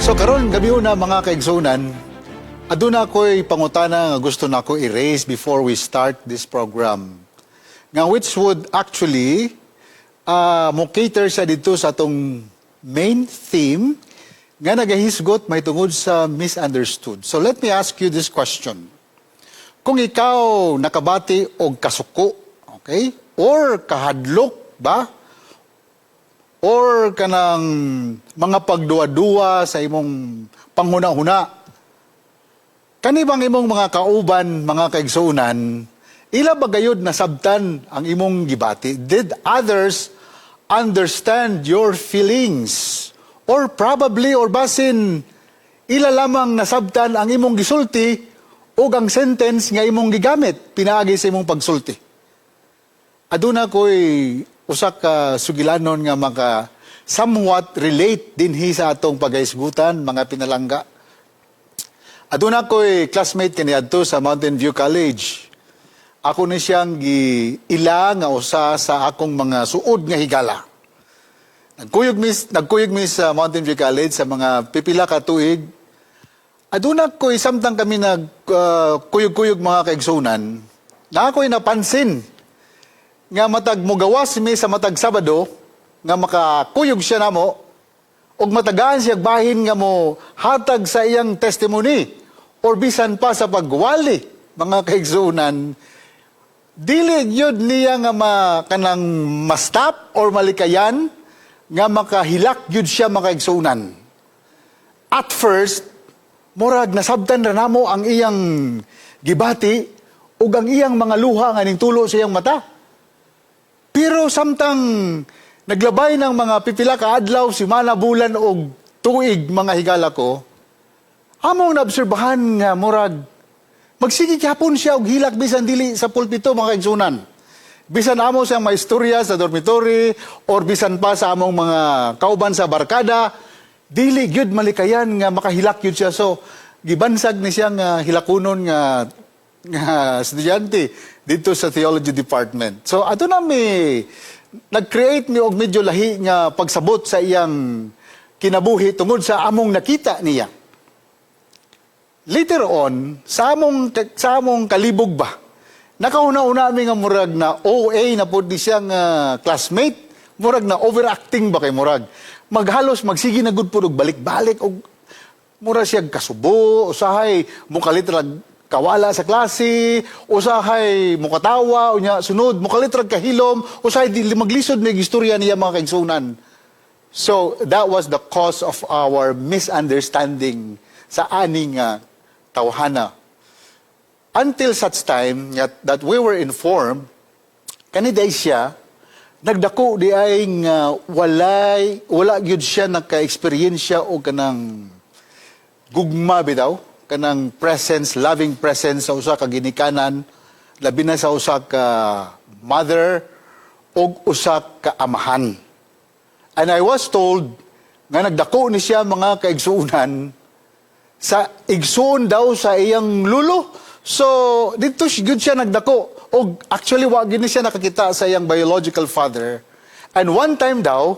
So karon gabi na mga kaigsunan, aduna ko'y pangutana nga gusto na ko i-raise before we start this program. Nga which would actually mo cater sa dito sa atong main theme nga nagahisgot may tungod sa misunderstood. So let me ask you this question. Kung ikaw nakabati og kasuko, okay? Or kahadlok ba? Or kanang mga pagduwa-duwa sa imong panghuna-huna. Kani bang imong mga kauban, mga kaigsuunan, ila ba gayud nasabtan ang imong gibati? Did others understand your feelings? Or probably, or basin, ila lamang nasabtan ang imong gisulti o ang sentence nga imong gigamit, pinaagi sa imong pagsulti. Aduna ko'y usak ka sugilanon nga maka somewhat relate dinhi sa atong pagahisgutan, mga pinalangga. Aduna ko'y classmate kaniadto sa Mountain View College. Ako ni siyang ila nga usa sa akong mga suod nga higala. Nagkuyog mi sa Mountain View College sa mga pipila ka tuig. Aduna ko'y samtang kami nagkuyog-kuyog mga kaigsunan, na ako'y napansin nga matag mugawas mi sa matag Sabado, nga makakuyog siya namo, og matagaan siya bahin nga mo hatag sa iyang testimony, or bisan pa sa pagwali, mga kaigsunan, dili yun niya nga kanang mastap or malikayan, nga makahilak yun siya mga kaigsunan. At first, murag nasabtan ra namo ang iyang gibati, ug ang iyang mga luha nga ning tulo sa iyang mata. Pero samtang naglabay ng mga pipila ka adlaw, simana, bulan o tuig mga higala ko, among naobserbahan nga murag, magsige hapon siya og hilak bisan dili sa pulpito mga kaigsunan. Bisan amo siyang maistorya sa dormitory or bisan pa sa among mga kauban sa barkada, dili gyud malikayan nga makahilak gyud siya. So gibansag ni siya nga hilakunon nga estudyante dito sa theology department. So ato na nag-create ni og medyo lahi nga pagsabot sa iyang kinabuhi tungod sa among nakita niya. Later on, sa among kalibog ba, nakauna-una mi nga murag na OA na po di siyang classmate, murag na overacting ba kay murag. Maghalos magsige na gud po og balik-balik og mura siya kasubo, usahay mukalitrag kawala sa klase, usahay mukatawa, unya sunod mukalitrag kahilom, usahay di maglisod may istorya niya mga kaigsunan. So that was the cause of our misunderstanding sa aning tawhana. Until such time that we were informed, kaniday siya, nagdako di ay wala gyud siya naka-experiensya o kanang gugma bitaw, kanang presence, loving presence sa usa ka ginikanan, labi na sa usa ka mother o usa ka amahan. And I was told nga nagdako ni siya mga kaigsuunan sa igsuon daw sa iyang lulo. So dito gyud siya nagdako og actually wa gyud ni siya nakakita sa iyang biological father. And one time daw,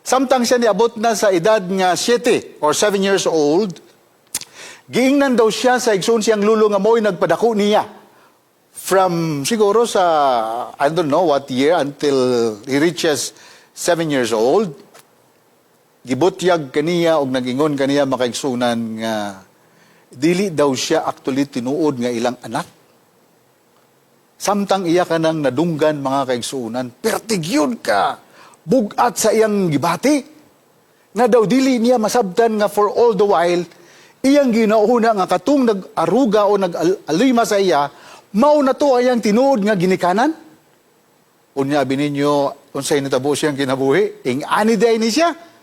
samtang siya niabot na sa edad nga 7 or 7 years old, giingnan daw siya sa igsoon siyang lulo nga mo'y nagpadako niya. From siguro sa, I don't know what year, until he reaches 7 years old. Gibutyag kaniya o nagingon kaniya makaigsunan nga dili daw siya actually tinuod nga ilang anak. Samtang iya ka nang nadunggan mga kaigsuunan, pertigyon ka, bugat sa iyang gibati. Nga daw dili niya masabtan nga for all the while, iyang ginauna nga katong nag-aruga o nag-alima sa iya, mao na to ayang tinuod nga ginikanan. Unya bininyo, unsay natabo siyang kinabuhi, ani day ni siya.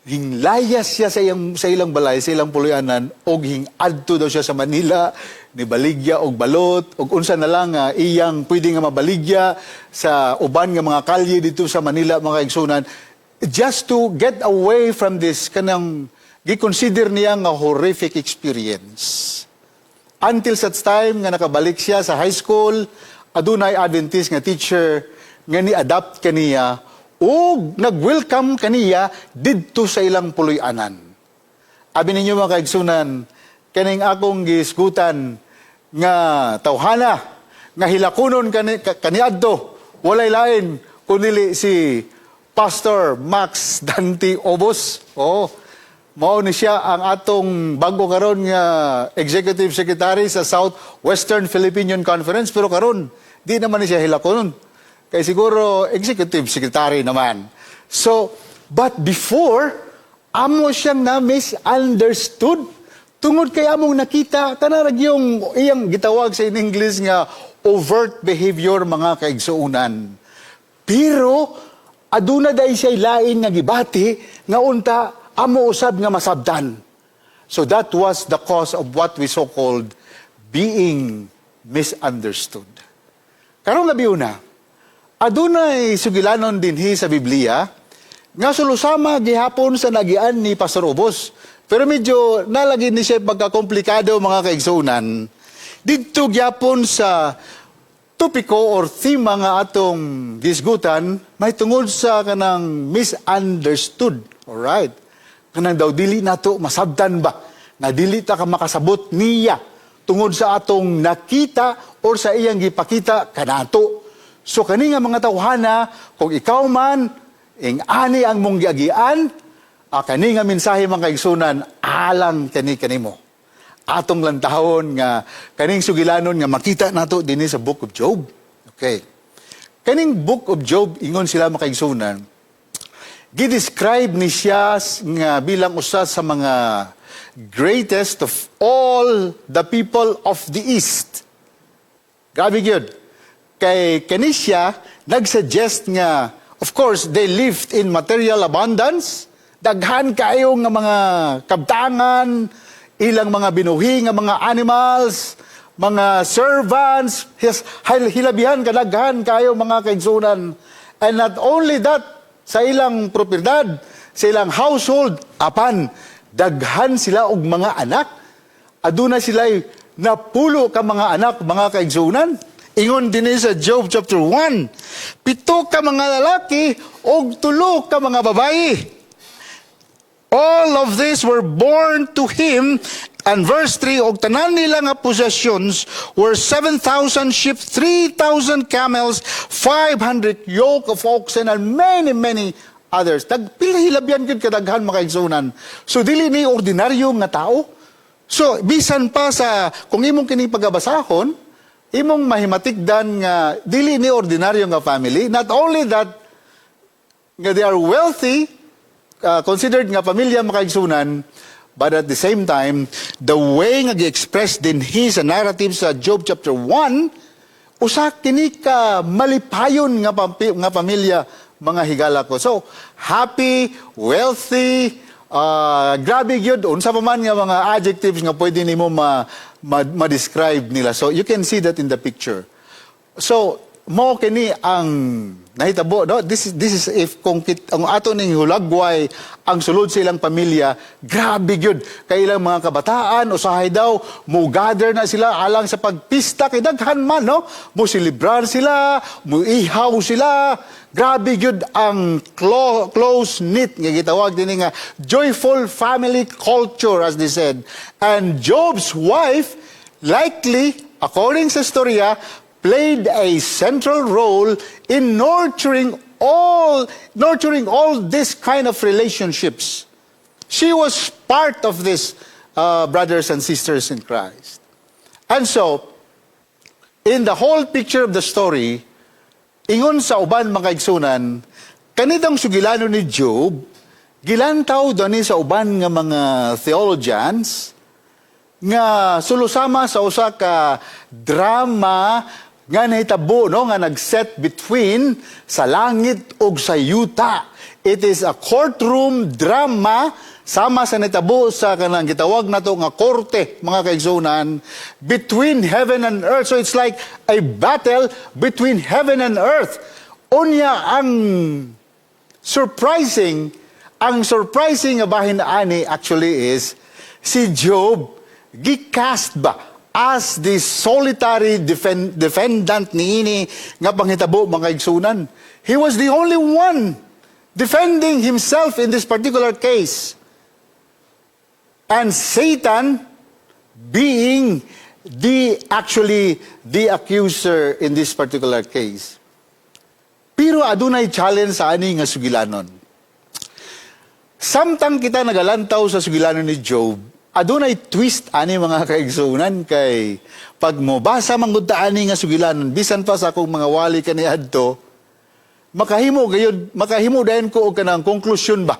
Hinglayas siya sa ilang balay, sa ilang puluyanan, og adto daw siya sa Manila, ni baligya og balot, og unsa na lang iyang pwede nga mabaligya sa uban nga mga kalye dito sa Manila, mga kaigsunan, just to get away from this kanang gikonsider niya nga horrific experience. Until such time nga nakabalik siya sa high school, adunay Adventist nga teacher nga ni-adapt kaniya ug nag-welcome kaniya didto sa ilang puloy-anan. Abi ninyo mga kaigsunan, kaning akong gisgutan nga tawhana, nga hilakunon kaniadto, walay lain kundi si Pastor Max Dante Obos. Mao ni siya ang atong bago karon nga Executive Secretary sa Southwestern Philippine Union Conference, pero karon di naman ni siya hilakunon. Kaya siguro Executive Secretary naman. So, but before, amo siyang na-misunderstood. Tungod kay among nakita, kanarag yung iyang gitawag sa in English nga overt behavior mga kaigsuunan. Pero, aduna day siya lain nga gibati nga unta amo usab nga masabdan. So that was the cause of what we so-called being misunderstood. Karong gabi una, adunay sugilanon dinhi sa Biblia nga sulusama gihapon sa nagian ni Pastor Obos. Pero medyo nalagi ni siya pagkakomplikado mga kaigsuunan. Dito gyapon sa topiko or theme nga atong gisgutan, may tungod sa kanang misunderstood. Alright. Kanang daw dili nato masabtan ba? Na dili ta ka makasabot niya tungod sa atong nakita or sa iyang gipakita kanato. So kani nga mga tawhana, kung ikaw man ing ani ang mong giagian, kani nga mensahe mga kaigsunan alang kanimo. Atong lantahon nga kaning sugilanon nga makita nato dinhi sa Book of Job. Okay. Kaning Book of Job ingon sila mga kaigsunan, gidescribe ni siya nga bilang usa sa mga greatest of all the people of the East. Grabe gyud. Kay kani siya nagsuggest nga, of course, they lived in material abundance. Daghan kayo nga mga kabtangan, ilang mga binuhi nga mga animals, mga servants, hilabihan kadaghan kayo mga kaigsunan. And not only that, sa ilang propiedad, sa ilang household, apan, daghan sila og mga anak. Aduna sila napulo ka mga anak, mga kaigsunan. Ingon din sa Job chapter 1, 7 ka mga lalaki og 3 ka mga babae. All of these were born to him. And verse 3, og tanan nila nga possessions were 7,000 sheep, 3,000 camels, 500 yoke of oxen, and many, many others. Hilabyan gud kadaghan mga kaigsunan. So dili ni ordinaryo nga tao. So bisan pa sa kung imong kini pagabasahon, imong mahimatikdan nga dili ni ordinaryo nga family. Not only that, nga they are wealthy, considered nga pamilya mga kaigsunan, but at the same time, the way nga gi-express din sa narrative sa Job chapter 1, usa kini ka malipayon nga pamilya mga higala ko. So, happy, wealthy, grabe gyud unsa pa man nga mga adjectives nga pwede nimo ma-describe nila. So, you can see that in the picture. So, mo kini ang nahitabo, no? This is if kung ang ato ning hulagway ang sulod sa ilang pamilya, grabe gyud kay ilang mga kabataan usahay daw mo gather na sila alang sa pagpista kay daghan man, no? Mo silibrar sila, mo ihaw sila. Grabe gyud ang close knit nga gitawag dinhi nga joyful family culture, as they said. And Job's wife likely, according sa storya, played a central role in nurturing all this kind of relationships. She was part of this, brothers and sisters in Christ. And so, in the whole picture of the story, ingon sa uban mga kaigsunan, kanitang sugilano ni Job, gilantaw doon sa uban nga mga theologians, nga sulusama sa usa ka drama nga nahitabo, no, nga nagset between sa langit ug sa yuta. It is a courtroom drama sama sa nahitabo sa kanang gitawag nato nga korte mga kaigsunan between heaven and earth. So it's like a battle between heaven and earth. Unya ang surprising nga bahin ani actually is si Job gicast ba as the solitary defendant niini nga panghitabo mga kaigsunan. He was the only one defending himself in this particular case. And Satan being actually the accuser in this particular case. Pero adunay challenge sa ani nga sugilanon. Samtang kita nagalantaw sa sugilanon ni Job, adunay twist ani mga kaigsunan kay pag mobasa manggod ta ani nga sugilanon bisan pa sa akong mga wali kaniadto, makahimo dayon ko og kanang konklusyon ba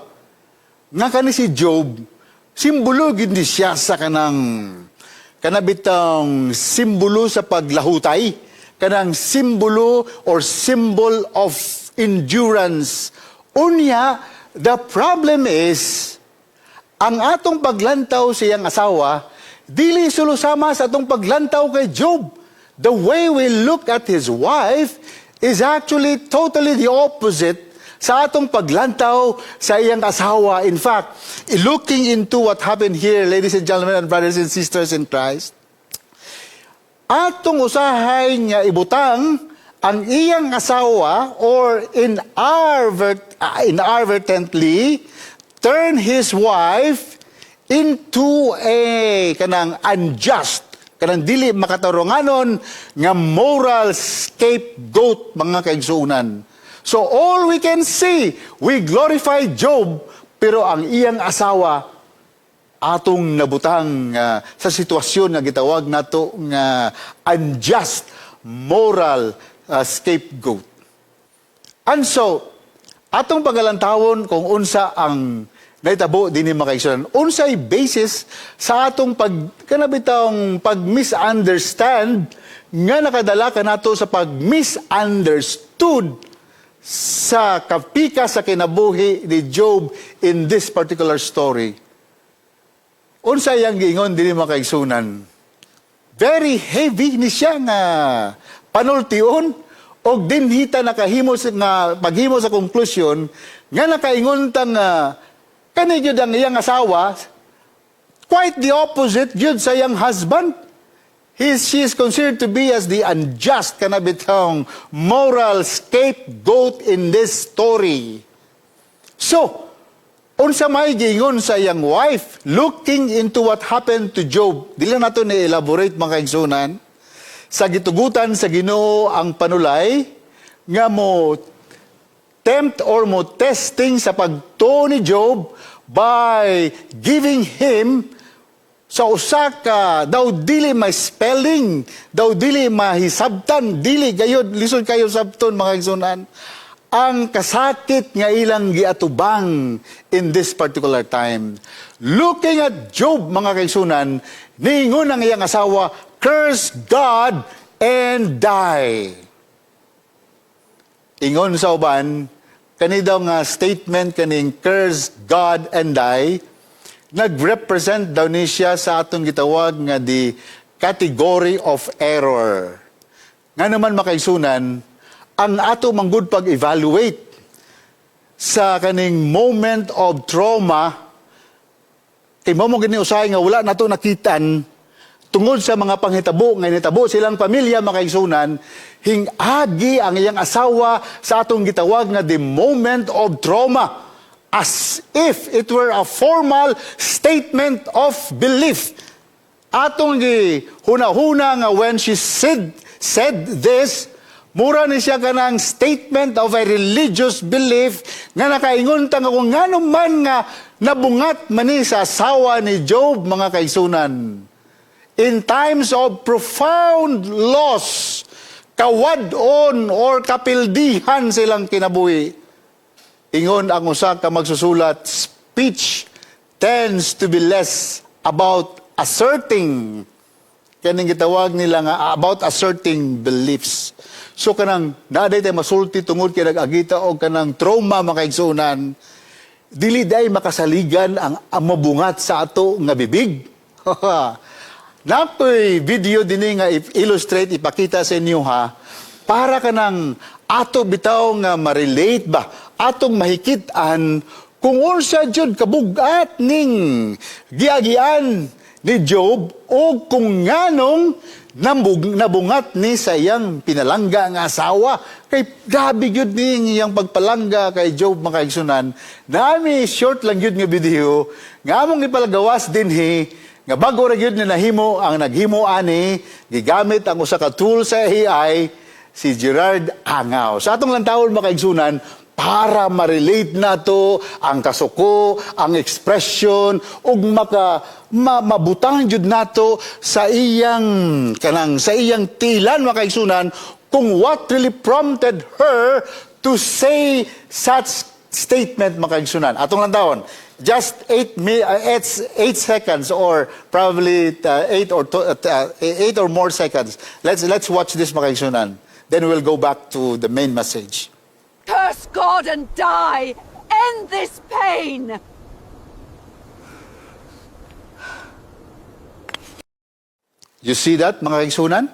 nga kani si Job simbolo gid ni siya sa kanabitang simbolo sa paglahutay, kanang simbolo or symbol of endurance. Unya, the problem is, ang atong paglantaw sa iyang asawa, dili sulusama sa atong paglantaw kay Job. The way we look at his wife is actually totally the opposite sa atong paglantaw sa iyang asawa. In fact, looking into what happened here, ladies and gentlemen and brothers and sisters in Christ, atong usahay nga ibutang ang iyang asawa or inadvertently turn his wife into a kanang unjust, kanang dili makatarunganon nga moral scapegoat mga kaigsuunan. So all we can see, we glorify Job, pero ang iyang asawa atong nabutang sa sitwasyon nga gitawag nato nga unjust moral scapegoat. And so, atong pagalantawon kung unsa ang naitabo dinhi makaigsunan, unsay basis sa atong pag-misunderstand nga nakadala kanato sa pag-misunderstood sa kapika sa kinabuhi ni Job in this particular story. Unsa yang giingon dinhi makaigsunan, very heavy ni siya nga panultion og dinhita nakahimo nga paghimo sa konklusyon nga nakaingon ta nga kani gyud ang iyang asawa quite the opposite gyud sa iyang husband. She is considered to be as the unjust kanabitang moral scapegoat in this story. So, unsa may giingon sa iyang wife, looking into what happened to Job, dili nato ni elaborate mga kaigsunan, sa gitugutan sa Ginoo ang panulay, nga mo tempt or mo testing sa pagtuo ni Job by giving him sa usa ka daw dili may spelling, daw dili mahisabtan, dili gayud lisod kayo sabton mga kaigsunan, ang kasakit nga ilang giatubang in this particular time. Looking at Job, mga kaigsunan, niingon ang iyang asawa, curse God and die. Ingon sa uban, kani daw nga statement kaning curse God and die, nag-represent daw ni siya sa atong gitawag nga the category of error. Nga naman makaigsunan, ang ato manggod pag-evaluate sa kaning moment of trauma, kay mo gani usahay nga wala nato nakitan tungod sa mga panghitabo nga nitabo silang pamilya makaigsunan, hingagi ang iyang asawa sa atong gitawag nga the moment of trauma, as if it were a formal statement of belief. Atong huna-huna nga when she said this, mura ni siya kanang statement of a religious belief nga nakaingon ta nga kung ngano man nga nabungat man ni sa asawa ni Job, mga kaigsunan. In times of profound loss, kawadon or kapildihan silang kinabuhi, ingon ang usa ka magsusulat, speech tends to be less about asserting, kaning gitawag nila nga about asserting beliefs. So kanang naaday tayo masulti tungod kay nag-agita o kanang trauma makaigsunan, dili day makasaligan ang mabungat sa ato nga bibig. Napoy video din nga illustrate, ipakita sa inyo ha, para kanang ato bitaw nga ma-relate ba, atong mahikitan kung unsa jud kabugat ning giagian ni Job o kung nganong nabungat ni sa iyang pinalangga nga asawa. Kay grabe yun ni iyang pagpalangga kay Job makaigsunan. Nami short lang yun nga video, nga among ipalagawas din nga bago ra gyud ni nahimo ang naghimo ani, gigamit ang usa ka tool sa AI, si Gerard Angaw. Sa atong lantawon makaigsunan, para ma-relate nato ang kasuko, ang expression, ug mabutang jud nato sa iyang tilan makaigsunan kung what really prompted her to say such statement makaigsunan. Atong lantawon, just 8 seconds or probably 8 or more seconds. Let's watch this makaigsunan. Then we'll go back to the main message. Curse God and die! End this pain! You see that, mga kaigsunan?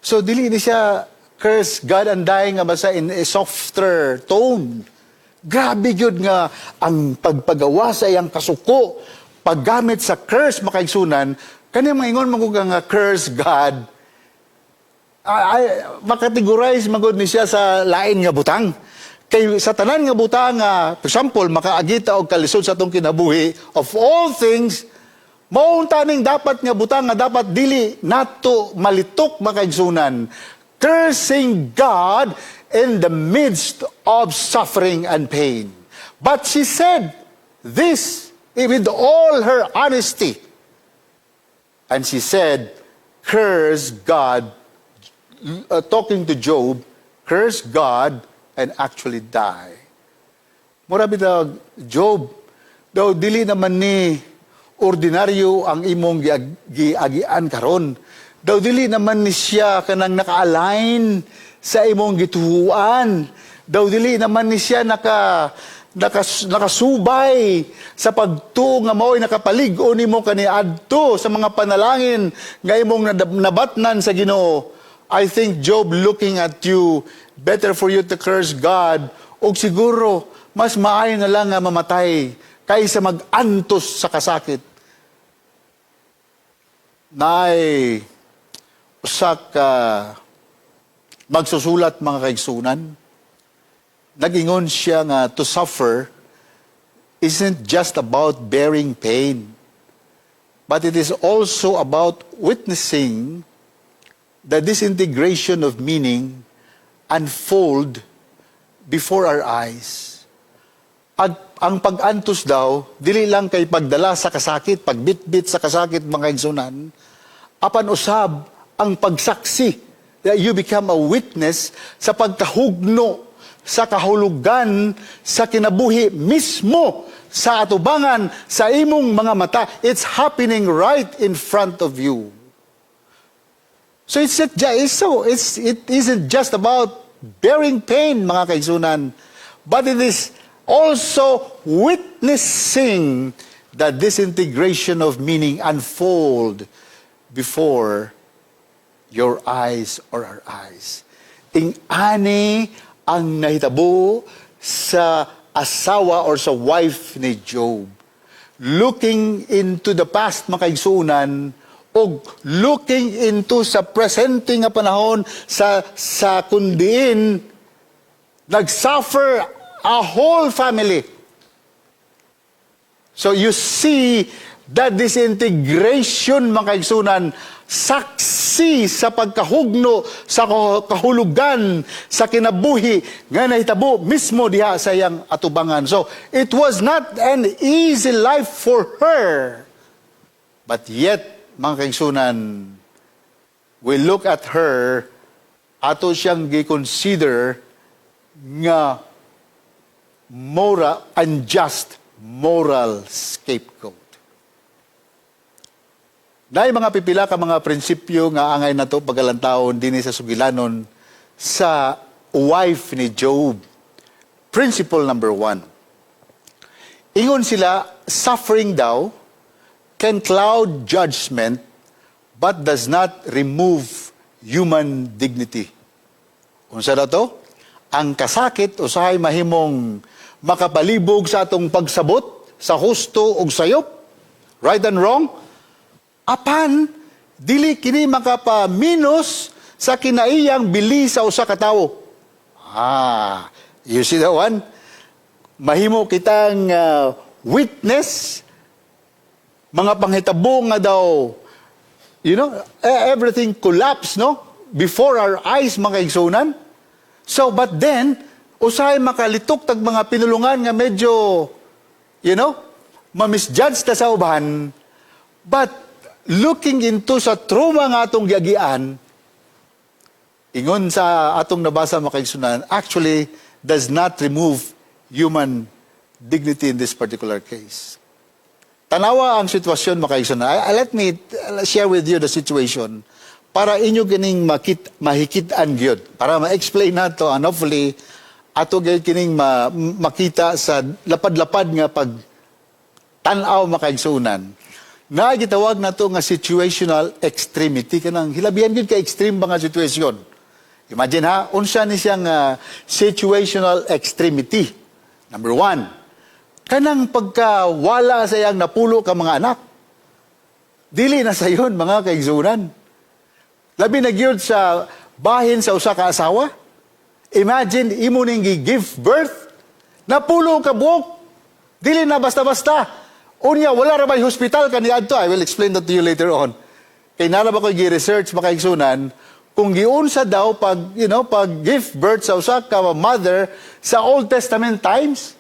So, dili ni siya curse God and die nga basta in a softer tone. Grabe yun nga ang pagpagawa sa iyang kasuko, paggamit sa curse, mga kaigsunan, kaniyang maingon magugang nga curse God, makategorize magod ni siya sa lain nga butang. Kay sa tanan nga butang for example, makaagita og kalisod sa atong kinabuhi, of all things, maunta ning dapat nga butang nga dapat dili nato malitok makaigsunan. Cursing God in the midst of suffering and pain. But she said this with all her honesty. And she said, curse God, talking to Job, curse God and actually die. Mura bitaw, Job, daw dili naman ni ordinaryo ang imong giagian karon. Daw dili naman ni siya kanang naka-align sa imong gituhuan. Daw dili naman ni siya nakasubay sa pagtuo nga mao'y nakapalig-o nimo kaniadto sa mga panalangin nga imong nabatnan sa Ginoo. I think Job looking at you, better for you to curse God, o siguro, mas maayo na lang nga mamatay kaysa mag-antos sa kasakit. Nay, usak magsusulat mga kaigsunan, nag-ingon siya nga to suffer isn't just about bearing pain, but it is also about witnessing the disintegration of meaning unfold before our eyes. At ang pag-antos daw, dili lang kay pagdala sa kasakit, pagbitbit sa kasakit mga igsunan, apan usab ang pagsaksi, that you become a witness sa pagkahugno, sa kahulugan, sa kinabuhi mismo, sa atubangan, sa imong mga mata. It's happening right in front of you. So it isn't just about bearing pain, mga kaigsunan, but it is also witnessing the disintegration of meaning unfold before your eyes or our eyes. Ting-ani ang nahitabo sa asawa or sa wife ni Job. Looking into the past, mga kaigsunan, o looking into sa presente nga panahon sa kundiin, nagsuffer a whole family. So you see that disintegration, mga kaigsunan, saksi sa pagkahugno, sa kahulugan, sa kinabuhi, nga nahitabo mismo diha sa iyang atubangan. So it was not an easy life for her. But yet, mga kaigsunan, we look at her, ato siyang gi-consider nga unjust moral scapegoat. Dahil mga pipila ka mga prinsipyo nga angay na to pagalantaon din sa sugilanon sa wife ni Job. Principle number 1. Ingon sila, suffering daw can cloud judgment but does not remove human dignity. Unsa na to? Ang kasakit usahay mahimong makapalibog sa atong pagsabot sa husto ug sayop, right and wrong. Apan, dili kini makapaminos sa kinaiyang bili sa usa ka tawo. You see that one? Mahimo kitang witness mga panghitabo nga daw, everything collapse, no? Before our eyes, mga igsunan. So, but then, usahay makalitok tag mga pinulungan nga medyo, mamisjudge ta sa uban. But, looking into sa trauma nga atong giagian, ingon sa atong nabasa mga igsunan, actually does not remove human dignity in this particular case. Tanawa ang sitwasyon, mga igsunan. Let me share with you the situation para inyo kining mahikitaan gyud, para ma-explain nato and hopefully ato gyud kining makita sa lapad-lapad nga pag tan-aw, mga igsunan. Na gitawag nato nga situational extremity, kanang hilabihan gyud ka extreme ba nga sitwasyon. Imagine ha, unsa ni siyang situational extremity. Number 1, kanang pagkawala sa iyang napulo ka mga anak. Dili na sa yun, mga kaigsunan. Labi na gyud sa bahin sa usa ka asawa. Imagine, imo ning give birth, napulo ka buok. Dili na basta-basta. Unya, wala ra may hospital kaniadto. I will explain that to you later on. Kay nara ba ko gi-research, mga kaigsunan, kung giunsa daw pag give birth sa usa ka mother sa Old Testament times.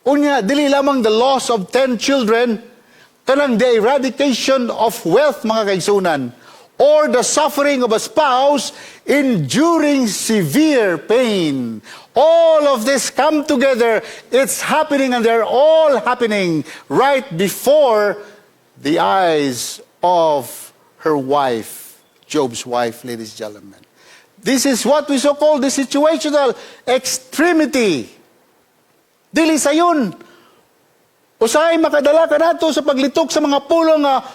Unya, dili lamang the loss of 10 children, kanang the eradication of wealth, mga kaigsunan, or the suffering of a spouse enduring severe pain. All of this come together. It's happening, and they're all happening right before the eyes of her wife, Job's wife, ladies and gentlemen. This is what we so call the situational extremity. Dili sayon. Usahay makadala ka nato sa paglitok sa mga pulo nga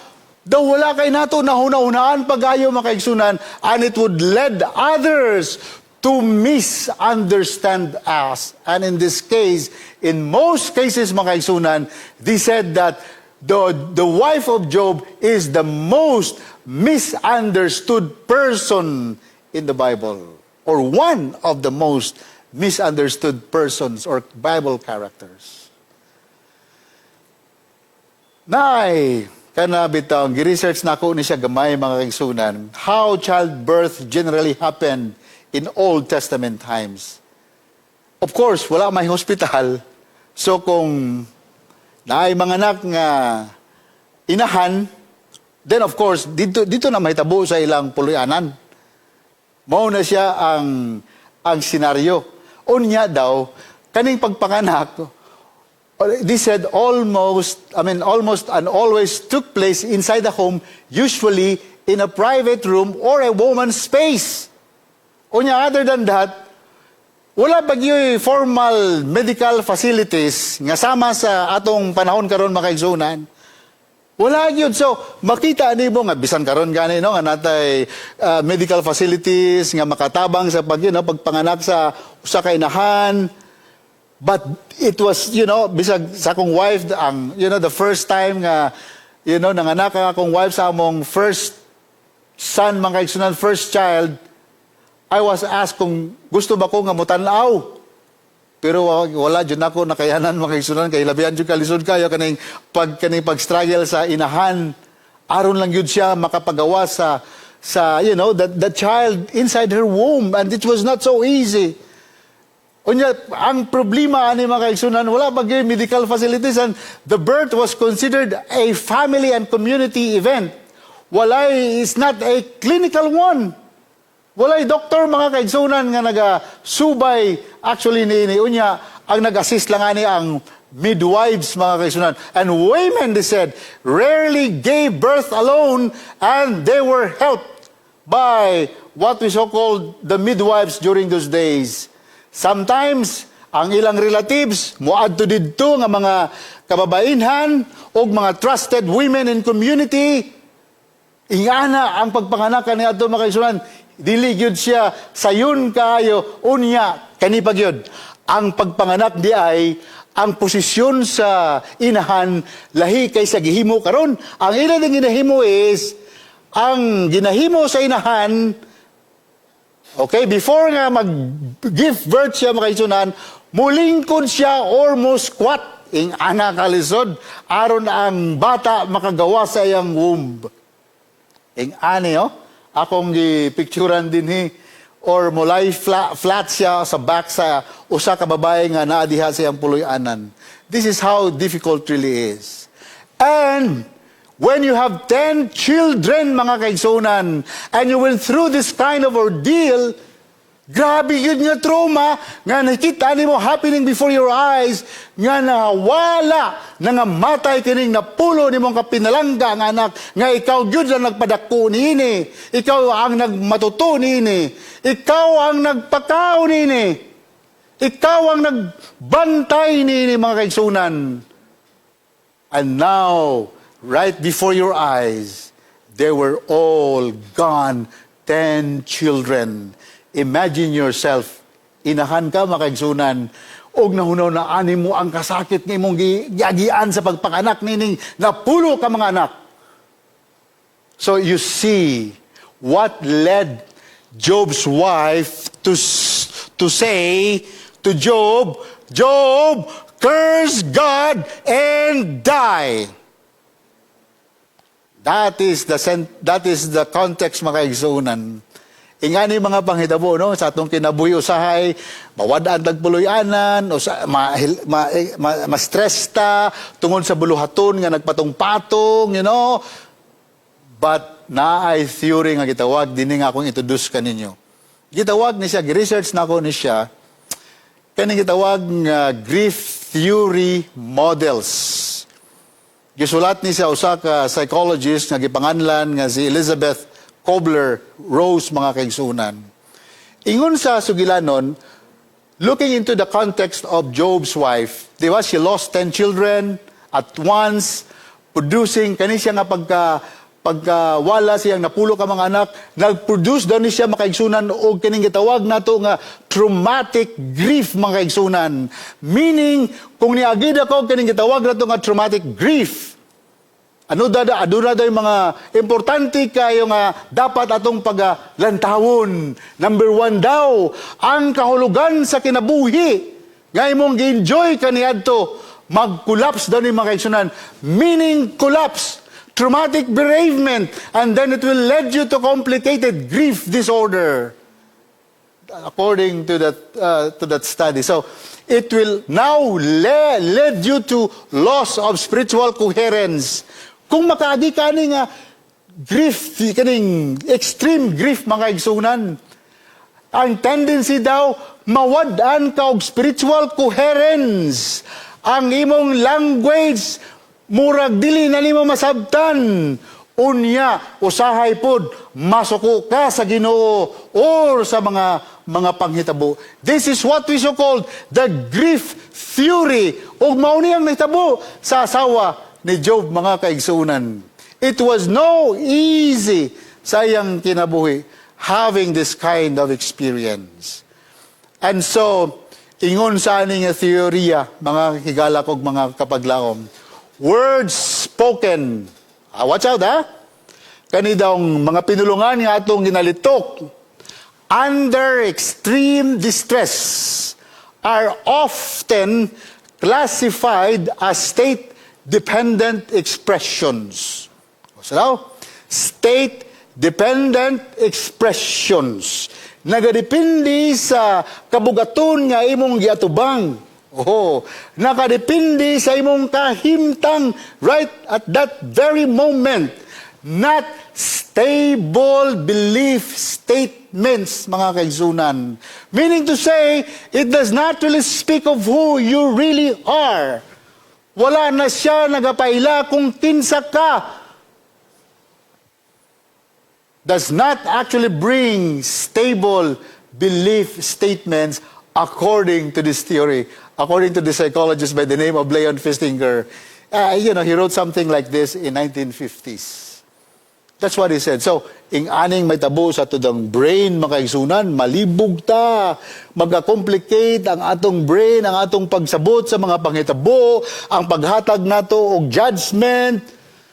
daw wala kay nato nahuna-hunaan pag-ayo, mga kaigsunan, and it would lead others to misunderstand us. And in this case, in most cases, mga kaigsunan, they said that the wife of Job is the most misunderstood person in the Bible, or one of the most misunderstood persons or Bible characters. Nay, kanabitaw, gi-research na ako ni siya gamay, mga kaigsunan, how childbirth generally happened in Old Testament times. Of course, wala may hospital. So kung naay mga anak nga inahan, then of course, dito na mahitabo sa ilang puluyanan. Mao na siya ang senaryo. Unya daw, kaning pagpanganak, they said almost and always took place inside the home, usually in a private room or a woman's space. Unya, other than that, wala bagyo'y formal medical facilities nga sama sa atong panahon karon, mga kaigsunan. Wala yun. So, makita nimo nga bisan karon gani no nga natay medical facilities nga makatabang sa pagpanganak sa usa ka inahan. But it was, bisag sa akong wife the first time nga nanganak ang akong wife sa among first son, mga kaigsunan, first child, I was asked kung gusto ba ko nga mutanaw. Pero wala dyan ako nakayanan, mga kaigsunan, kay labihan dyan kalisod kayo kaning pag-struggle sa inahan. Aron lang yun siya makapagawa sa the child inside her womb, and it was not so easy. Unya, ang problema ani, mga kaigsunan, wala ba gyud medical facilities, and the birth was considered a family and community event. It's not a clinical one. Walay doktor, mga kaigsunan, nga nagasubay actually ni unya, ang nag-assist lang ani ang midwives, mga kaigsunan. And women, they said, rarely gave birth alone, and they were helped by what we so-called the midwives during those days. Sometimes, ang ilang relatives, muadto didto nga mga kababainhan o mga trusted women in community, ingana ang pagpanganak ni adto, mga kaigsunan, dili gyud siya sayon kaayo, unya kanipag yun. Ang pagpanganak di ay ang posisyon sa inahan lahi kay sa gihimo karon. Ang ila ding ginahimo is ang ginahimo sa inahan, okay, before nga mag-give birth siya makaisunan, mulingkod siya or mo squat ing ana kalisod aron ang bata makagawa sa iyang womb. Ing ani, akong gipicturan din or mulay flat siya sa back sa usa ka babae nga naadiha sa iyang puloy-anan. This is how difficult really is. And when you have 10 children, mga kaigsunan, and you went through this kind of ordeal, grabe yun nga trauma, nga nakita ni mo happening before your eyes, nga nawala, nga matay kining napulo ni mong kapinalangga ang anak, nga ikaw yun ang nagpadako nini, ikaw ang nagmatuto nini, ikaw ang nagpakao nini, ikaw ang nagbantay nini, mga kaigsunan. And now, right before your eyes, they were all gone, 10 children. Imagine yourself, inahan ka makaigsunan, og nahunaw na ani mo ang kasakit ng imong giagian sa pagpanganak nining napulo ka mga anak. So you see what led Job's wife to say to Job, Job, curse God and die. That is the context mga kaigsunan. Ingani mga panghitabo, no? Sa atong kinabuhi usahay, mawadaan tagpuloy-anan, ma-stress ta, tungod sa buluhaton nga nagpatong-patong, you know. But naay theory nga gitawag, dini nga akong introduce kaninyo. Gitawag ni siya, research na ako ni siya, kaning gitawag nga grief theory models. Gisulat ni siya usa ka psychologist nga gipanganlan nga si Elizabeth Kubler-Ross, mga kaigsunan. Ingon sa sugilanon, looking into the context of Job's wife, di ba, she lost 10 children at once, producing, kani siya nga pagkawala siyang napulo ka mga anak, nag-produce daw ni siya mga kaigsunan o kining gitawag nato nga traumatic grief, mga kaigsunan. Meaning, kung niagid ako kining gitawag nato nga traumatic grief, ano yung mga importante kayo nga dapat atong paglantawon. Number 1 daw, ang kahulugan sa kinabuhi. Nga imong gi-enjoy kaniadto, mag-collapse daw ni mga kaigsunan. Meaning collapse, traumatic bereavement, and then it will lead you to complicated grief disorder. According to that study. So, it will now lead you to loss of spiritual coherence. Kung makaagi ka nga grief, kaning extreme grief, mga igsunan, ang tendency daw, mawadaan ka og spiritual coherence. Ang imong language, murag dili na nimo masabtan. Unya, usahay pod, masuko ka sa Ginoo or sa mga panghitabo. This is what we so called the grief theory. Ug mao ni ang nahitabo sa asawa ni Job, mga kaigsunan. It was no easy sa iyang kinabuhi having this kind of experience. And so, ingon sa aning teorya, mga higala kog mga kapaglaom, words spoken, watch out kani daw mga pinulungan nga atong ginalitok, under extreme distress, are often classified as state-dependent expressions. So daw, state-dependent expressions. Nagadepende sa kabugaton nga imong giatubang. Nakadepende sa imong kahimtang right at that very moment. Not stable belief statements, mga kaigsunan. Meaning to say, it does not really speak of who you really are. Wala na siya nagapaila kung kinsa ka. Does not actually bring stable belief statements according to this theory, according to the psychologist by the name of Leon Festinger. He wrote something like this in 1950s. That's what he said. So, ing aning may tabo sa tudang brain, makaigsunan, malibog ta, mag-complicate ang atong brain, ang atong pagsabot sa mga panghitabo, ang paghatag nato og judgment,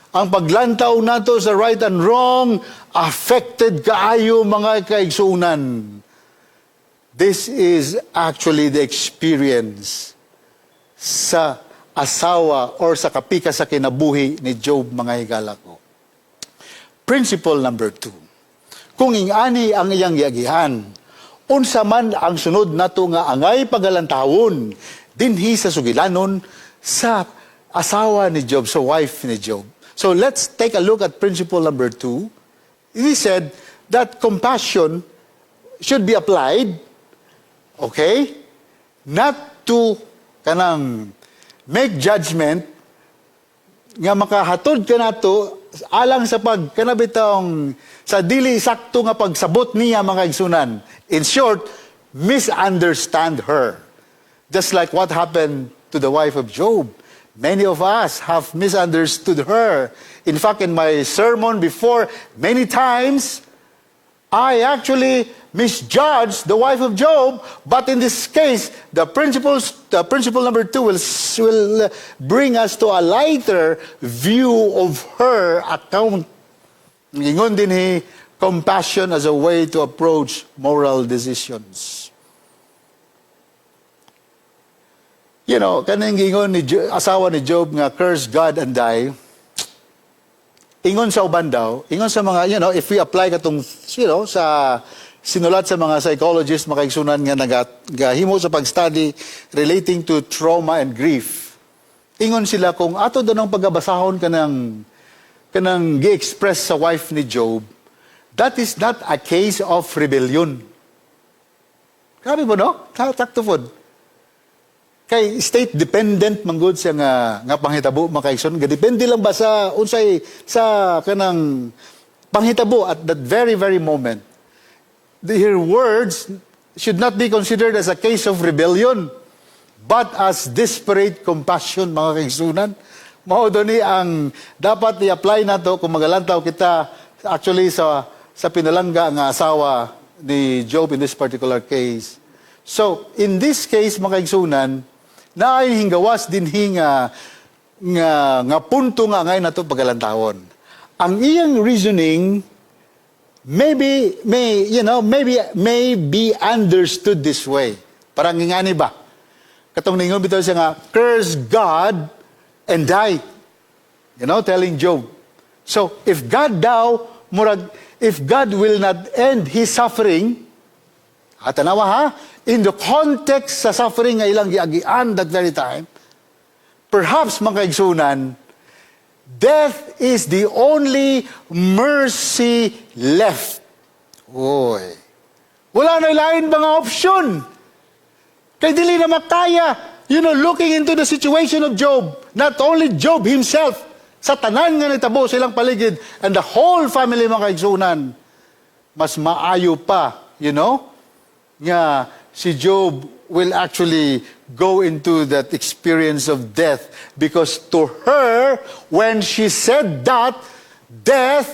ang paglantaw nato sa right and wrong, affected kaayo mga kaigsunan. This is actually the experience sa asawa or sa kapika sa kinabuhi ni Job, mga higala ko. Principle number 2. Kung ingani ang iyang yagihan, unsa man ang sunod nato nga angay pagalantawon dinhi sa sugilanon sa asawa ni Job, sa wife ni Job. So let's take a look at principle number 2. He said that compassion should be applied, okay, not to kanang make judgment nga makahatod ka nato alang sa pagkanabitong sa dili sakto nga pagsabot niya mga igsunan. In short, misunderstand her. Just like what happened to the wife of Job. Many of us have misunderstood her. In fact, in my sermon before, many times, I actually misjudged the wife of Job. But in this case, the principle number 2 will bring us to a lighter view of her account. Ingon din compassion as a way to approach moral decisions. You know, kanang ingon ni asawa ni Job nga curse God and die. Ingon sa uban daw, ingon sa mga, you know, if we apply katong, you know, sa sinulat sa mga psychologists, makaigsunan nga nagahimo sa pag-study relating to trauma and grief. Ingon sila kung ato daw ng pagabasahon kanang gi-express sa wife ni Job, that is not a case of rebellion. Grabe mo, no? Takto pod. Kay state dependent manggod siya nga panghitabo makaigsoon. Depende lang ba sa unsay sa kanang panghitabo at that very very moment. Her words should not be considered as a case of rebellion, but as desperate compassion, mga kaigsunan. Mao ni ang dapat i-apply nato kung magalantaw kita actually sa pinalangga nga asawa ni Job in this particular case. So, in this case, mga kaigsunan, na ay hinggawas din nga punto nga ngay nato pagalantawon. Ang iyang reasoning may be understood this way. Parang ngani ba? Katong ningon bitaw siya nga curse God and die. You know, telling Job. So if God will not end his suffering, tanawa ha, in the context sa suffering nga ilang giagian that very time, perhaps mga kaigsunan, death is the only mercy left. Oy. Wala na ilain mga option. Kay dili na makaya. You know, looking into the situation of Job, not only Job himself, sa tanan nga nitabo silang paligid, and the whole family mga kaigsunan, mas maayo pa, you know, nga si Job will actually go into that experience of death because to her, when she said that, death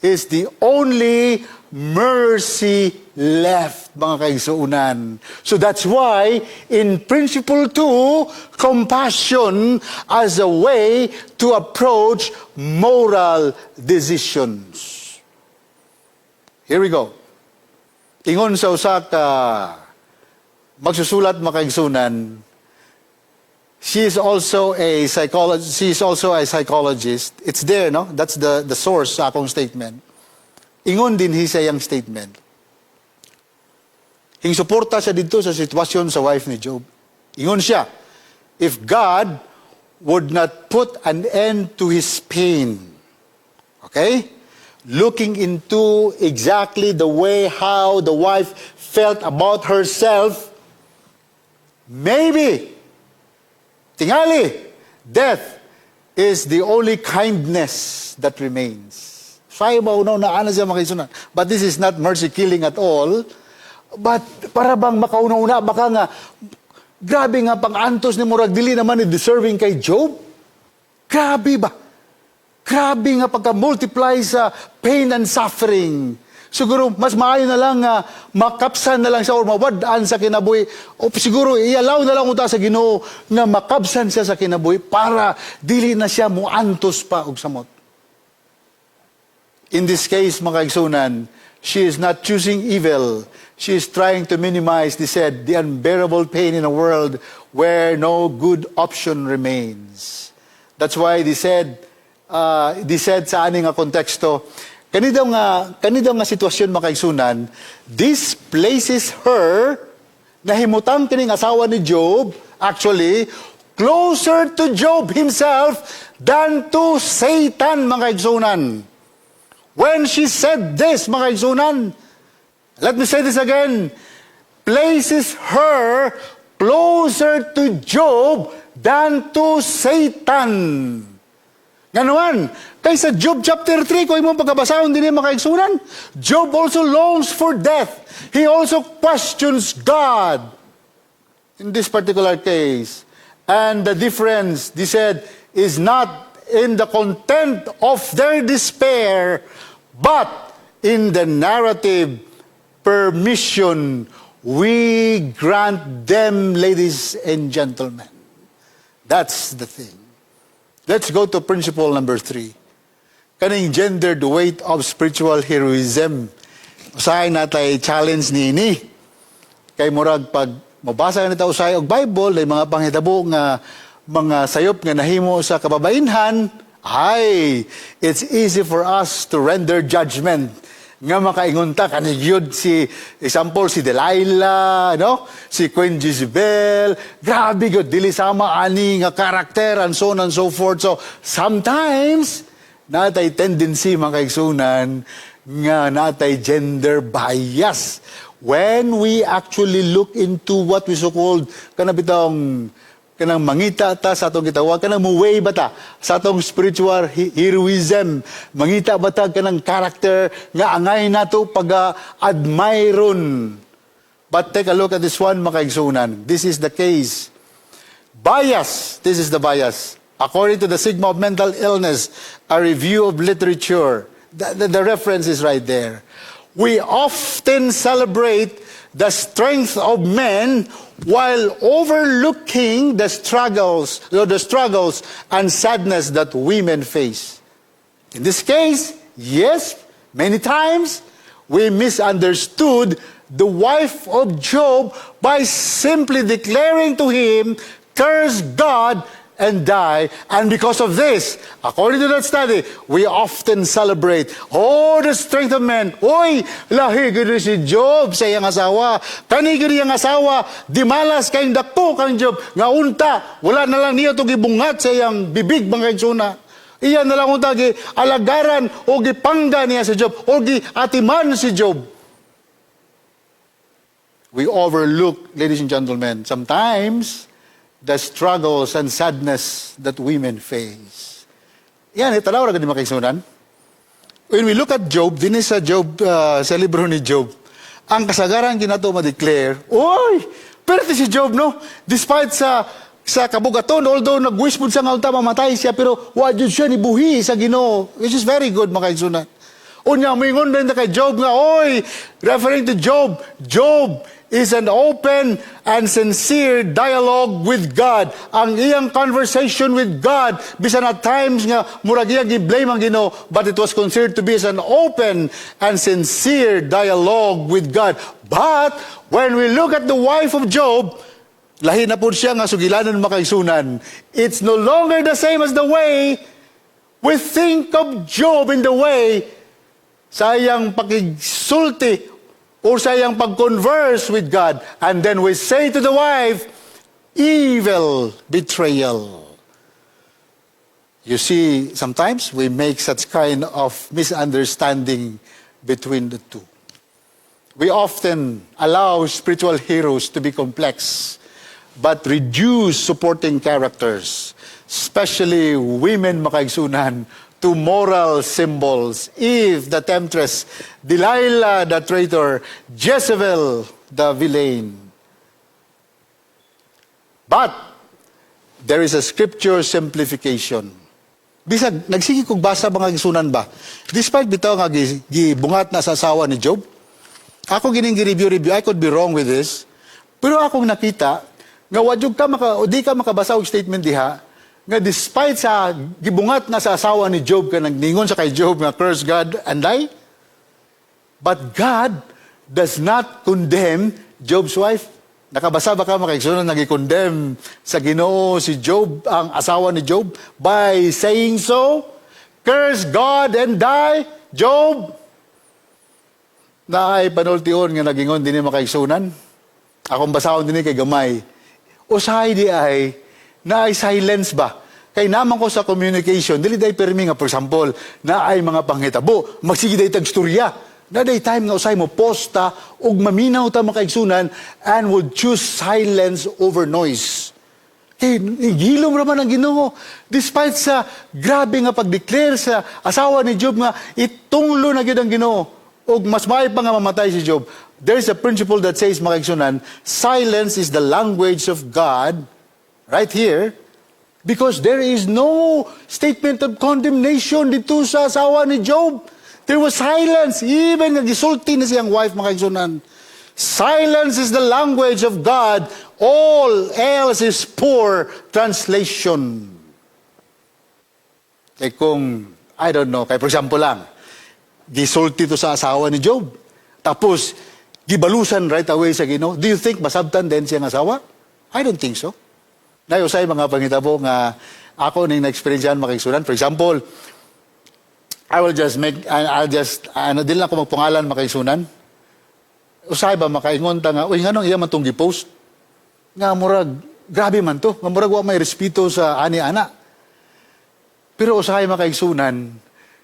is the only mercy left, mga kaigsuunan. So that's why, in principle 2, compassion as a way to approach moral decisions. Here we go. Ingon sa usa ka magsusulat makaigsunan, she is also a psychologist. It's there, no? That's the source sa akong statement. Ingon din sa iyang statement. Hingsuporta siya dito sa sitwasyon sa wife ni Job. Ingon siya, if God would not put an end to his pain, okay? Looking into exactly the way how the wife felt about herself, maybe, tingali, death is the only kindness that remains. Sayo ba una-una siya makisunan? But this is not mercy killing at all. But para bang makauna-una, baka nga, grabe nga pang-antos ni Murag, dili naman ni deserving kay Job. Grabe ba? Grabe nga pagka-multiply sa pain and suffering. Siguro, mas maayo na lang nga makapsan na lang siya or mawadaan sa kinabuhi. O siguro, ialaw na lang uta sa Ginoo na makapsan siya sa kinabuhi para dili na siya muantos pa og samot. In this case, mga kaigsunan, she is not choosing evil. She is trying to minimize, they said, the unbearable pain in a world where no good option remains. That's why they said sa aning nga konteksto, kanidaw nga sitwasyon makaigsunan, this places her, nahimutang kining asawa ni Job, actually, closer to Job himself than to Satan, mga kaigsunan. When she said this, mga kaigsunan, let me say this again, places her closer to Job than to Satan. Nga naman, kaysa Job chapter 3, kung imong pagkabasahon din yung mga kaigsunan, Job also longs for death. He also questions God in this particular case. And the difference, they said, is not in the content of their despair, but in the narrative permission we grant them, ladies and gentlemen. That's the thing. Let's go to principle number 3. Kaning gendered weight of spiritual heroism. Usahay natay challenge ni kay murag pag mabasa nita usay og Bible ay mga panghitabo nga mga sayop nga nahimo sa kababainhan, ay it's easy for us to render judgment nga makaingunta kanigyod si example si Delilah, no? Si Queen Jezebel, grabe gyud dili sama ani nga karakter and so on and so forth. So sometimes natay tendency mga kaigsunan nga natay gender bias when we actually look into what we so-called kanang mangita ta sa atong gitawag kanang muway bata sa atong spiritual heroism, mangita bata kanang character nga angay nato pag-admiron. But take a look at this one, mga kaigsunan. This is the case. Bias, this is the bias. According to the Sigma of Mental Illness, a review of literature, the reference is right there. We often celebrate the strength of men while overlooking the struggles and sadness that women face. In this case, yes, many times we misunderstood the wife of Job by simply declaring to him, curse God and die. And because of this, according to that study, we often celebrate, oh, the strength of men. Oy, lahi gini si Job sa iyang asawa. Kani gini iyang asawa, di malas kayong dako kang Job. Nga unta, wala na lang niya itong gibungat sa iyang bibig, mga kaigsunan. Iyan na lang unta, alagaran o gipangga niya si Job, o giatiman si Job. We overlook, ladies and gentlemen, sometimes the struggles and sadness that women face. Yan, italaw na ganun mga kaigsunan. When we look at Job, din sa Job, sa libro ni Job, ang kasagaran ginato ma-declare, oy, pero si Job, no? Despite sa kabugaton, although nag-wish po siya nga unta mamatay siya, pero wajud siya ni buhi sa Ginoo, which is very good mga kaigsunan. Unya, mingon din na kay Job nga, oy, referring to Job, Job is an open and sincere dialogue with God. Ang iyang conversation with God, bisan at times nga, murag iyang i-blame ang Ginoo, but it was considered to be as an open and sincere dialogue with God. But, when we look at the wife of Job, lahi na po siya nga sugilanan makaigsunan. It's no longer the same as the way we think of Job in the way sa iyang pakigsulti or sa iyang pag-converse with God. And then we say to the wife, evil betrayal. You see, sometimes we make such kind of misunderstanding between the two. We often allow spiritual heroes to be complex, but reduce supporting characters, especially women makaigsunan, to moral symbols. Eve, the temptress, Delilah, the traitor, Jezebel, the villain. But, there is a scripture simplification. Bisag, nagsigi kong basa mga gisunan ba? Despite bitaw nga gibungat na sa asawa ni Job, ako gining gi-review, I could be wrong with this, pero akong nakita, nga wadjog ka di ka makabasa og statement diha, nga despite sa gibungat nga sa asawa ni Job, ka nagningon sa kay Job nga curse God and die, but God does not condemn Job's wife. Nakabasa ba ka makaigsunan nag-condemn sa Ginoo si Job, ang asawa ni Job, by saying so? Curse God and die, Job. Na ay panultiyon nga nagingon din makaigsunan. Akong basahon din kay gamay. Usahay di ay, na ay silence ba? Kay naman ko sa communication, dili day permi nga, for example, na ay mga panghitabo, magsige day tagstorya. Na day time nga usay mo posta, ug maminaw ta makaigsunan, and would choose silence over noise. Kay igilom raman ang Ginoo. Despite sa grabe nga pag-declare sa asawa ni Job nga, itunglo na gyud ang Ginoo. Ug mas maay pa nga mamatay si Job. There's a principle that says, makaigsunan, silence is the language of God, right here, because there is no statement of condemnation dito sa asawa ni Job. There was silence. Even nga gisulti na siyang wife, makaigsunan. Silence is the language of God. All else is poor translation. Kaya kung, I don't know, kaya for example lang, gisulti to sa asawa ni Job. Tapos, gibalusan right away sa Ginoo. Do you think masabtan din siyang asawa? I don't think so. Usay mga pangitabo nga ako ning na-experiencean makaigsunan. For example, I'll just, dili na ako magpangalan makaigsunan. Usay ba makaingon ta nga, uy, nganong iya man tong gi-post? Nga murag, grabe man to. Nga murag wa may respeto sa ani-ana. Pero usay makaigsunan,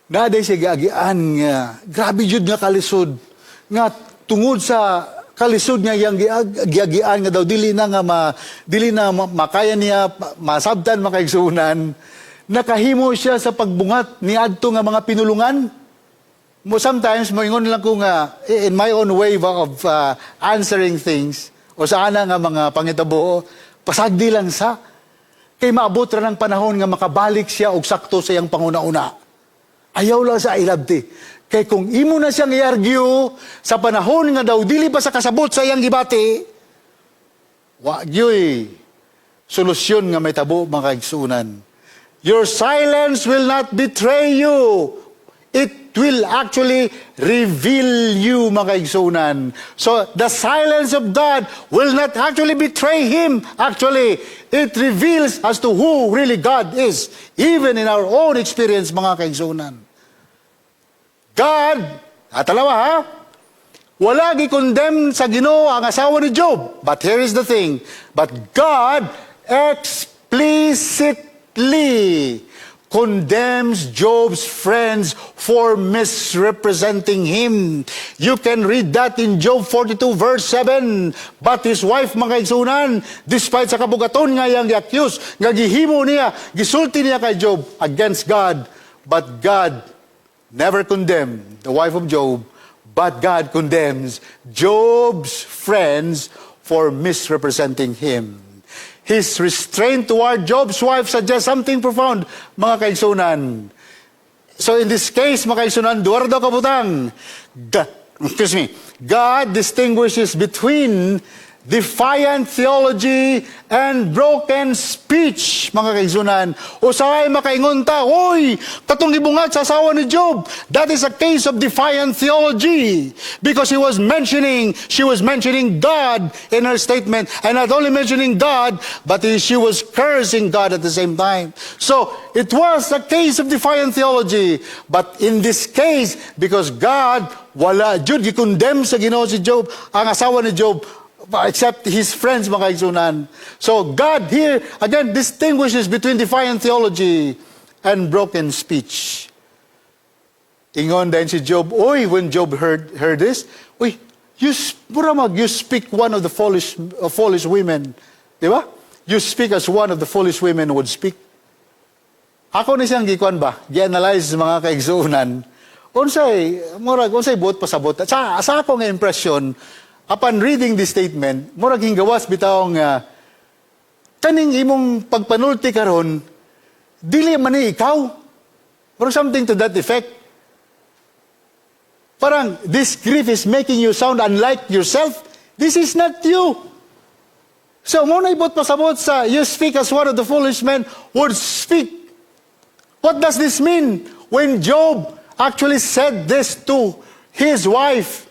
naday siya giagian nga, grabe jud nga kalisod. Nga tungod sa kalisod niya yang giagian nga daw dili na makaya niya masabtan makaigsunan, nakahimo siya sa pagbungat ni adto nga mga pinulungan. Sometimes moingon lang ko nga in my own way of answering things o sa ana nga mga pangitabo, pasagdi lang sa kay maabot ra ng panahon nga makabalik siya og sakto sa iyang panguna-una. Ayaw lang sa ilabti. Kay kung imo na siyang i-argue sa panahon nga daw dili pa sa kasabot sa iyang gibati, wa gyoy solusyon nga may tabo makaigsunan. Your silence will not betray you. It will actually reveal you, makaigsunan. So the silence of God will not actually betray Him. Actually, it reveals as to who really God is, even in our own experience, mga kaigsunan. God, atalawa ha, wala gi-condemn sa Ginoo ang asawa ni Job. But here is the thing, but God explicitly condemns Job's friends for misrepresenting him. You can read that in Job 42 verse 7. But his wife, mga igsunan, despite sa kabugaton nga yang gi-accuse, nga gihimo niya, gisulti niya kay Job against God, but God never condemned the wife of Job, but God condemns Job's friends for misrepresenting him. His restraint toward Job's wife suggests something profound, mga kaigsunan. So in this case, mga kaigsunan, duwar daw kabutang. God distinguishes between defiant theology and broken speech, mga kaigsunan. Usahay makaingon ta, oy, katong gibungat sa asawa ni Job. That is a case of defiant theology. Because she was mentioning God in her statement. And not only mentioning God, but she was cursing God at the same time. So, it was a case of defiant theology. But in this case, because God, wala, Jud, gikondemn sa Ginoo si Job, ang asawa ni Job, except his friends, mga kaigsunan. So God here, again, distinguishes between defiant theology and broken speech. Ingon din si Job, oy, when Job heard this, oy, you speak one of the foolish women. Di ba? You speak as one of the foolish women would speak. Ako ni siyang gikuan ba? Gi-analyze mga kaigsunan. Unsay buot pasabot. Sa ako nga impression, upon reading this statement, murag hinggawas bitaw nga kaning imong pagpanulti karon dili man ni ikaw. Or something to that effect. Parang this grief is making you sound unlike yourself. This is not you. So, muna ibot pasabot sa, you speak as one of the foolish men would speak. What does this mean? When Job actually said this to his wife,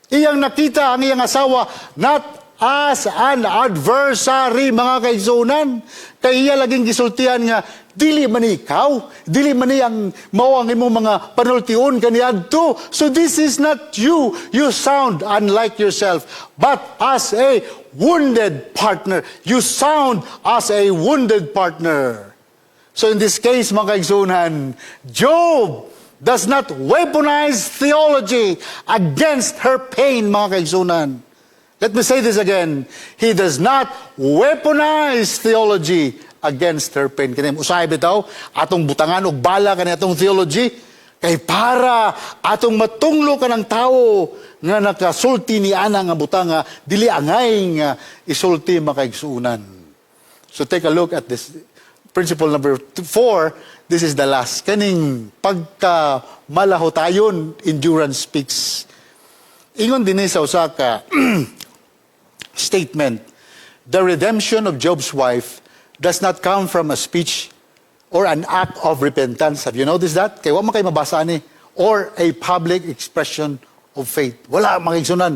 iyang nakita ang iyang asawa, not as an adversary, mga kaigsunan. Kaya iya laging gisultihan nga, dili man ikaw, dili man ang mao ang imong mga panultiun kaniadto. So this is not you. You sound unlike yourself, but as a wounded partner. You sound as a wounded partner. So in this case, mga kaigsunan, Job does not weaponize theology against her pain, mga kaigsunan. Let me say this again. He does not weaponize theology against her pain. Kaya usahay bitaw, atong butangan og bala kani atong theology, kay para atong matunglo ka ng tao nga nakasulti ni ana nga butanga, dili angay nga isulti makaigsuunan. So take a look at this. Principle number 4, this is the last. Kaning pagka malahotayon, endurance speaks. Ingon din sa usa ka statement, the redemption of Job's wife does not come from a speech or an act of repentance. Have you noticed that? Kaya wala kayo mabasa ni. Or a public expression of faith. Wala, mga igsunan.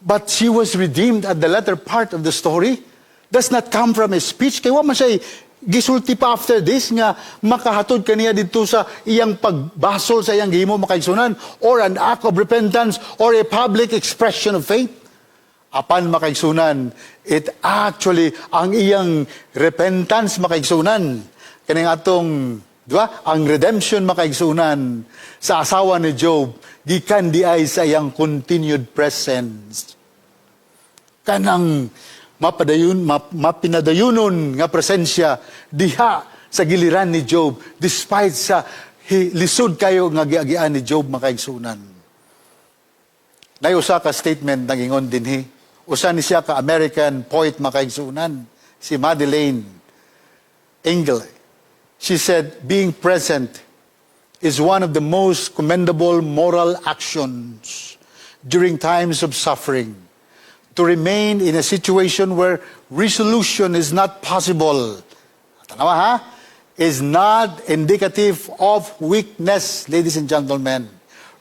But she was redeemed at the latter part of the story. Does not come from a speech. Kaya wala man siya gisulti pa after this nga makahatod kaniya dito sa iyang pagbasol sa iyang gihimo, makaigsunan, or an act of repentance or a public expression of faith. Apan makaigsunan, it actually ang iyang repentance makaigsunan kaning atong, di ba, ang redemption makaigsunan sa asawa ni Job gikan di ay sa iyang continued presence. Kanang mapinadayunon nga presensya diha sa giliran ni Job despite sa lisod kayo nga giagian ni Job makaigsunan. Nay usa ka statement nangingon dinhi. Usa ni siya ka American poet makaigsunan, si Madeleine Engel. She said, being present is one of the most commendable moral actions during times of suffering. To remain in a situation where resolution is not possible, tanawa ha, is not indicative of weakness, ladies and gentlemen.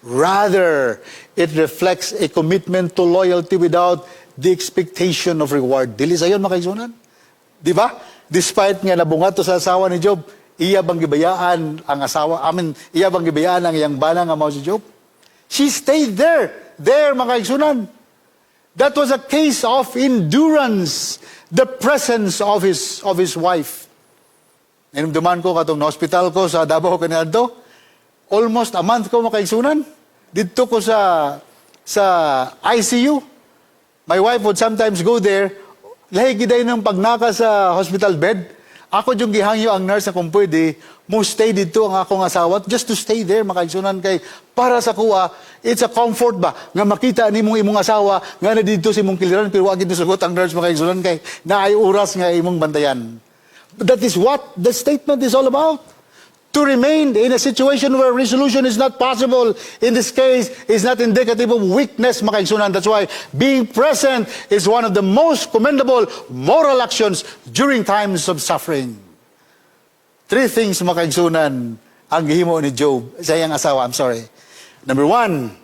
Rather, it reflects a commitment to loyalty without the expectation of reward. Dili sa yun, makaigsunan? Di ba? Despite nga nabungat to sa asawa ni Job, iya bang gibayaan ang asawa, iya bang gibayaan ang iyang bana nga mao si Job? She stayed there, makaigsunan. That was a case of endurance, the presence of his wife. Ninumduman ko katong hospital ko sa Davao kanadto, almost a month ko makaigsunan. Dito ko sa ICU. My wife would sometimes go there, lahi giday ng pagnaka sa hospital bed. Ako yung gihangyo ang nurse na kung pwede, mo stay dito ang akong asawa, just to stay there, makaigsunan kay, para sa kuha, it's a comfort ba, nga makita ni mong imong asawa, nga na dito si mong kiliran, pero wag ito sugot ang nurse, makaigsunan kay, na ay oras nga imong bantayan. That is what the statement is all about. To remain in a situation where resolution is not possible, in this case, is not indicative of weakness, makaigsunan. That's why being present is one of the most commendable moral actions during times of suffering. 3 things, makaigsunan, ang gihimo ni Job sa iyang asawa. Number 1,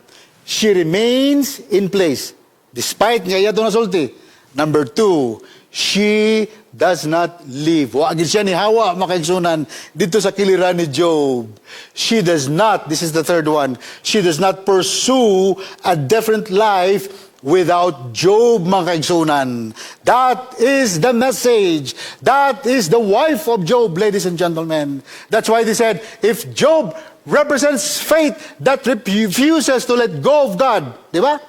she remains in place, despite nga iya ito nasulti. Number 2, she does not leave. Wagin siya ni Hawa, makaigsunan, dito sa kiliran ni Job. She does not, this is the third one, she does not pursue a different life without Job, makaigsunan. That is the message. That is the wife of Job, ladies and gentlemen. That's why they said, if Job represents faith that refuses to let go of God, di ba?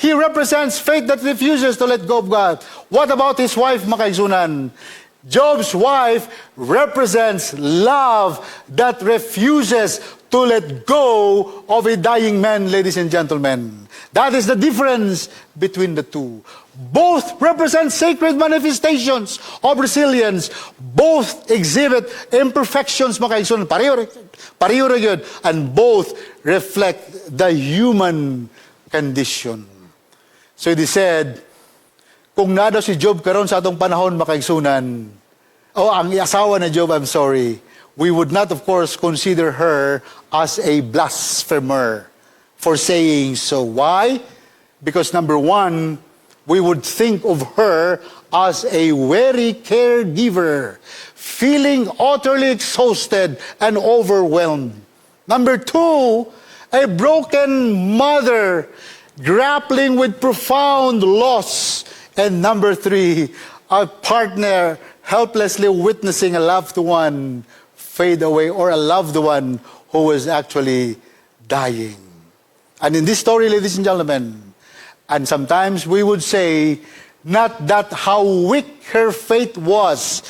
He represents faith that refuses to let go of God. What about his wife, makaigsunan? Job's wife represents love that refuses to let go of a dying man, ladies and gentlemen. That is the difference between the two. Both represent sacred manifestations of resilience. Both exhibit imperfections, makaigsunan. Pareho ra gyud, and both reflect the human condition. So he said, kung na daw si Job karon sa atong panahon makaigsunan, ang asawa ni Job, I'm sorry, we would not, of course, consider her as a blasphemer for saying so. Why? Because number one, we would think of her as a weary caregiver, feeling utterly exhausted and overwhelmed. Number two, a broken mother grappling with profound loss. And number three, a partner helplessly witnessing a loved one fade away, or a loved one who was actually dying. And in this story, ladies and gentlemen, and sometimes we would say, not that how weak her faith was,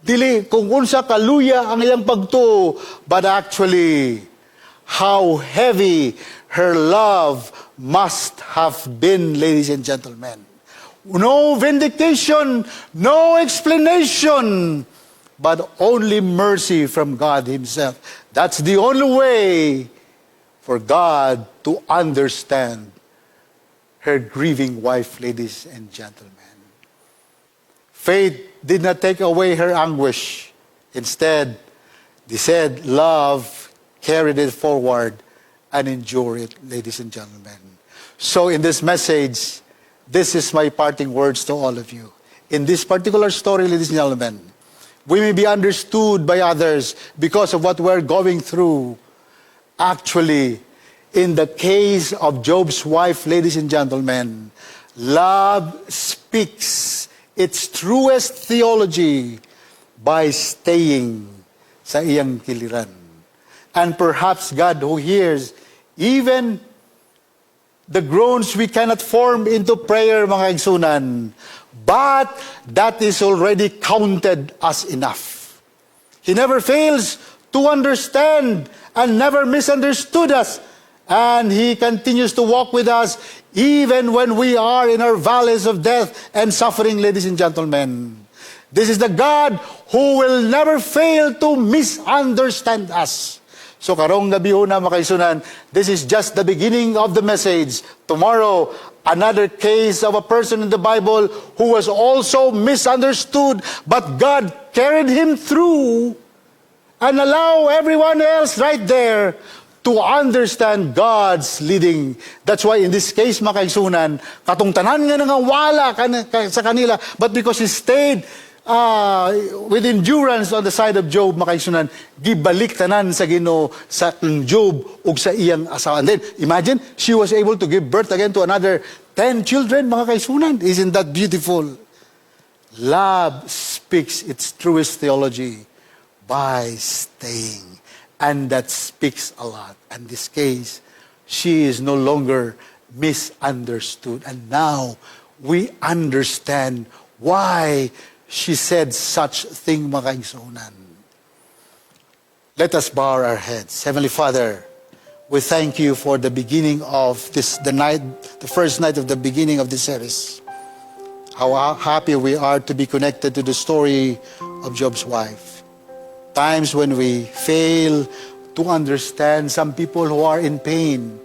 dili kung unsa kaluya ang iyang pagtuo, but actually how heavy her love must have been, ladies and gentlemen. No vindication, no explanation, but only mercy from God Himself. That's the only way for God to understand her grieving wife, ladies and gentlemen. Faith did not take away her anguish. Instead, they said love carried it forward and endured it, ladies and gentlemen. So in this message, this is my parting words to all of you. In this particular story, ladies and gentlemen, we may be understood by others because of what we're going through. Actually, in the case of Job's wife, ladies and gentlemen, love speaks its truest theology by staying sa iyang kiliran. And perhaps God, who hears even the groans we cannot form into prayer, mga igsunan, but that is already counted as enough. He never fails to understand and never misunderstood us. And He continues to walk with us even when we are in our valleys of death and suffering, ladies and gentlemen. This is the God who will never fail to misunderstand us. So karong gabi ho na makaisunan, this is just the beginning of the message. Tomorrow, another case of a person in the Bible who was also misunderstood, but God carried him through and allow everyone else right there to understand God's leading. That's why in this case, makaisunan, katong tanan nga nangawala sa kanila, but because he stayed with endurance on the side of Job, makaisunan, gibalik tanan sa Ginoo sa Job ug sa iyang asawa. And then, imagine, she was able to give birth again to another 10 children, mga kaisunan. Isn't that beautiful? Love speaks its truest theology by staying. And that speaks a lot. In this case, she is no longer misunderstood. And now, we understand why she said such thing, mga kaisunan. Let us bow our heads. Heavenly Father, we thank you for the beginning of the first night of the beginning of this series. How happy we are to be connected to the story of Job's wife. Times when we fail to understand some people who are in pain,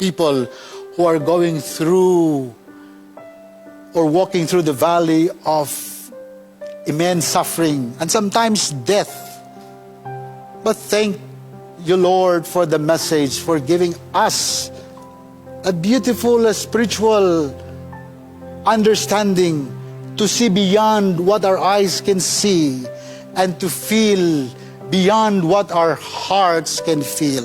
people who are going through or walking through the valley of immense suffering and sometimes death. But thank you, Lord, for the message, for giving us a beautiful spiritual understanding to see beyond what our eyes can see and to feel beyond what our hearts can feel.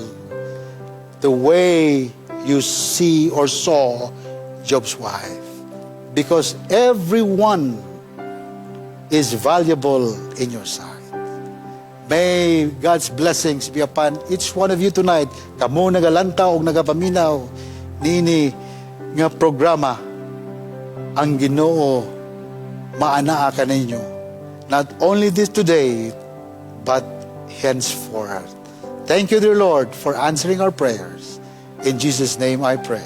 The way you see or saw Job's wife. Because everyone is valuable in your sight. May God's blessings be upon each one of you tonight. Kamo nagalantaw o nagapaminaw nini nga programa ang Ginoo maanaa ka ninyo. Not only this today, but henceforth. Thank you, dear Lord, for answering our prayers. In Jesus' name I pray.